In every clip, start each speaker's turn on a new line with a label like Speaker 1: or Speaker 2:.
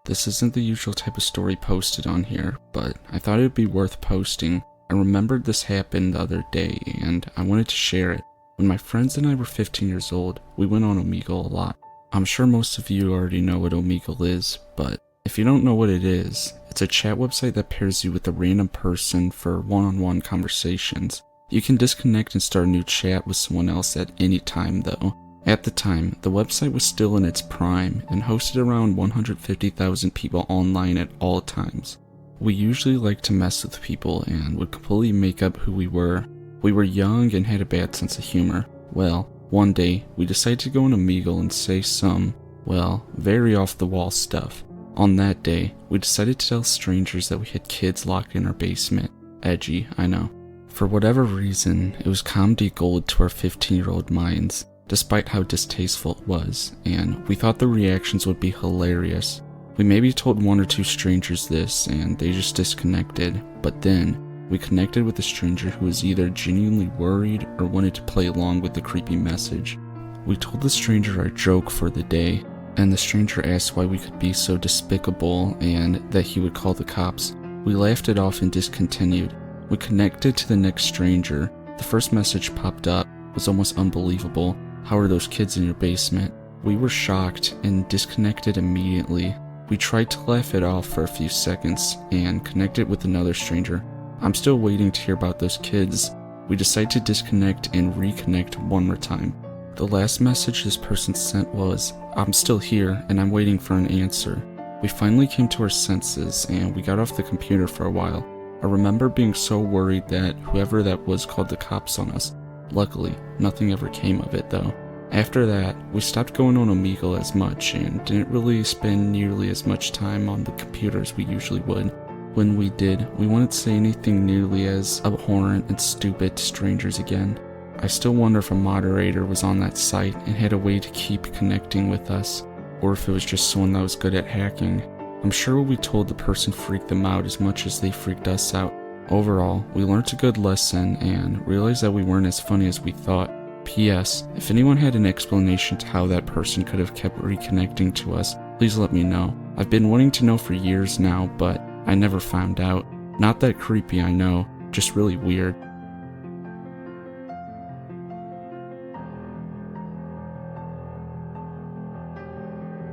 Speaker 1: This isn't the usual type of story posted on here, but I thought it would be worth posting. I remembered this happened the other day, and I wanted to share it. When my friends and I were 15 years old, we went on Omegle a lot. I'm sure most of you already know what Omegle is, but if you don't know what it is, it's a chat website that pairs you with a random person for one-on-one conversations. You can disconnect and start a new chat with someone else at any time though. At the time, the website was still in its prime and hosted around 150,000 people online at all times. We usually liked to mess with people and would completely make up who we were. We were young and had a bad sense of humor. Well, one day, we decided to go on Omegle and say some, very off-the-wall stuff. On that day, we decided to tell strangers that we had kids locked in our basement. Edgy, I know. For whatever reason, it was comedy gold to our 15-year-old minds, despite how distasteful it was, and we thought the reactions would be hilarious. We maybe told one or two strangers this, and they just disconnected, but then, we connected with a stranger who was either genuinely worried or wanted to play along with the creepy message. We told the stranger our joke for the day, and the stranger asked why we could be so despicable and that he would call the cops. We laughed it off and discontinued. We connected to the next stranger. The first message popped up. It was almost unbelievable. How are those kids in your basement? We were shocked and disconnected immediately. We tried to laugh it off for a few seconds and connected with another stranger. I'm still waiting to hear about those kids. We decided to disconnect and reconnect one more time. The last message this person sent was, "I'm still here and I'm waiting for an answer." We finally came to our senses and we got off the computer for a while. I remember being so worried that whoever that was called the cops on us. Luckily, nothing ever came of it though. After that, we stopped going on Omegle as much and didn't really spend nearly as much time on the computer as we usually would. When we did, we wouldn't say anything nearly as abhorrent and stupid to strangers again. I still wonder if a moderator was on that site and had a way to keep connecting with us, or if it was just someone that was good at hacking. I'm sure what we told the person freaked them out as much as they freaked us out. Overall, we learned a good lesson and realized that we weren't as funny as we thought. P.S. If anyone had an explanation to how that person could have kept reconnecting to us, please let me know. I've been wanting to know for years now, but I never found out. Not that creepy, I know, just really weird.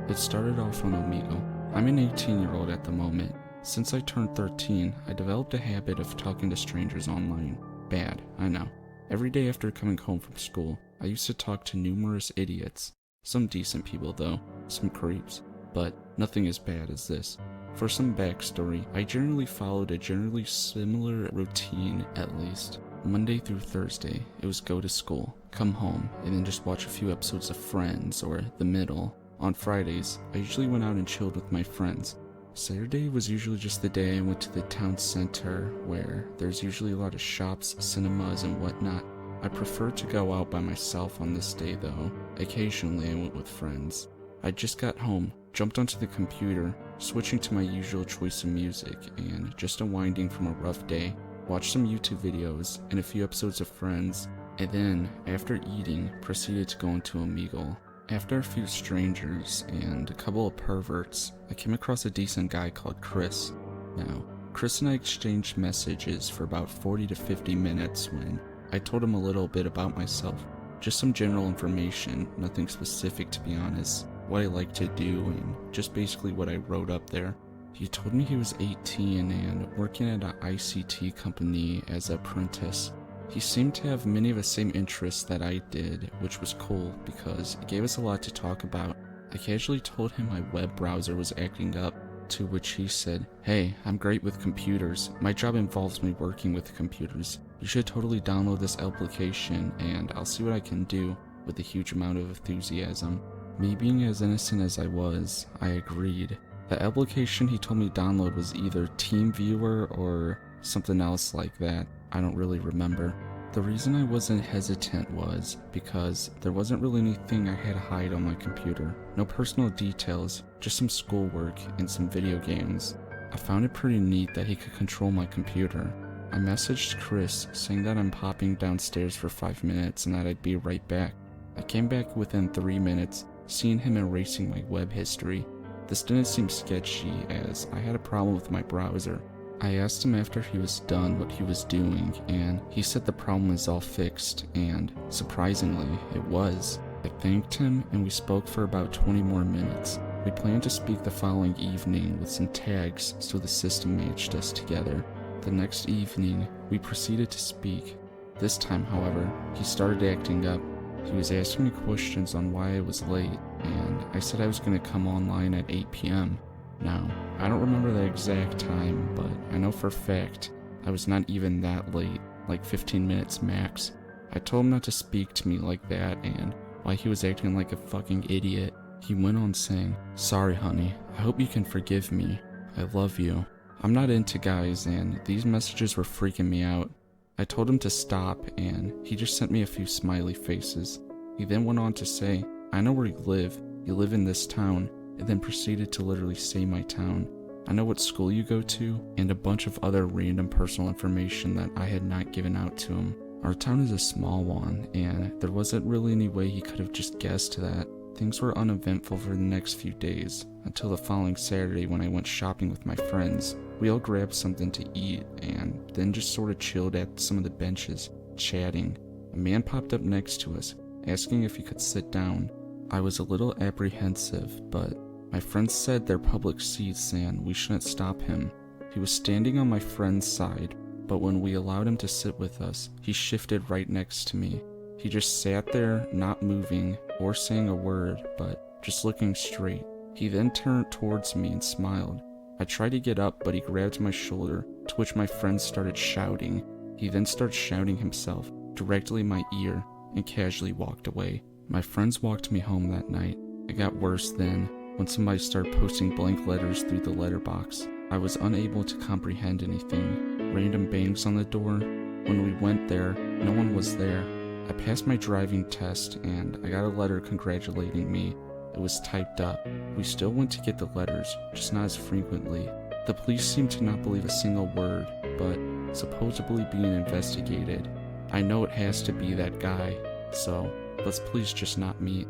Speaker 1: It started off on Omegle. I'm an 18-year-old at the moment. Since I turned 13, I developed a habit of talking to strangers online. Bad, I know. Every day after coming home from school, I used to talk to numerous idiots. Some decent people though, some creeps, but nothing as bad as this. For some backstory, I generally followed a generally similar routine at least. Monday through Thursday, it was go to school, come home, and then just watch a few episodes of Friends or The Middle. On Fridays, I usually went out and chilled with my friends. Saturday was usually just the day I went to the town center where there's usually a lot of shops, cinemas, and whatnot. I preferred to go out by myself on this day though. Occasionally I went with friends. I just got home, jumped onto the computer, switching to my usual choice of music, and just unwinding from a rough day, watched some YouTube videos and a few episodes of Friends, and then, after eating, proceeded to go into Omegle. After a few strangers and a couple of perverts, I came across a decent guy called Chris. Now, Chris and I exchanged messages for about 40 to 50 minutes when I told him a little bit about myself. Just some general information, nothing specific to be honest, what I like to do, and just basically what I wrote up there. He told me he was 18 and working at an ICT company as an apprentice. He seemed to have many of the same interests that I did, which was cool because it gave us a lot to talk about. I casually told him my web browser was acting up, to which he said, "Hey, I'm great with computers. My job involves me working with computers. You should totally download this application and I'll see what I can do," with a huge amount of enthusiasm. Me being as innocent as I was, I agreed. The application he told me to download was either TeamViewer or something else like that. I don't really remember. The reason I wasn't hesitant was because there wasn't really anything I had to hide on my computer. No personal details, just some schoolwork and some video games. I found it pretty neat that he could control my computer. I messaged Chris saying that I'm popping downstairs for 5 minutes and that I'd be right back. I came back within 3 minutes, seeing him erasing my web history. This didn't seem sketchy as I had a problem with my browser. I asked him after he was done what he was doing, and he said the problem is all fixed, and surprisingly, it was. I thanked him and we spoke for about 20 more minutes. We planned to speak the following evening with some tags so the system matched us together. The next evening, we proceeded to speak. This time, however, he started acting up. He was asking me questions on why I was late, and I said I was going to come online at 8 p.m. Now, I don't remember the exact time, but I know for a fact I was not even that late, like 15 minutes max. I told him not to speak to me like that and why he was acting like a fucking idiot. He went on saying, "Sorry honey, I hope you can forgive me. I love you." I'm not into guys and these messages were freaking me out. I told him to stop and he just sent me a few smiley faces. He then went on to say, "I know where you live in this town," and then proceeded to literally say my town. I know what school you go to, and a bunch of other random personal information that I had not given out to him. Our town is a small one, and there wasn't really any way he could have just guessed that. Things were uneventful for the next few days, until the following Saturday when I went shopping with my friends. We all grabbed something to eat, and then just sort of chilled at some of the benches, chatting. A man popped up next to us, asking if he could sit down. I was a little apprehensive, but my friends said they're public seats and we shouldn't stop him. He was standing on my friend's side, but when we allowed him to sit with us, he shifted right next to me. He just sat there, not moving or saying a word, but just looking straight. He then turned towards me and smiled. I tried to get up, but he grabbed my shoulder, to which my friend started shouting. He then started shouting himself directly in my ear and casually walked away. My friends walked me home that night. It got worse then, when somebody started posting blank letters through the letterbox. I was unable to comprehend anything. Random bangs on the door. When we went there, no one was there. I passed my driving test and I got a letter congratulating me. It was typed up. We still went to get the letters, just not as frequently. The police seemed to not believe a single word, but supposedly being investigated. I know it has to be that guy, so let's please just not meet.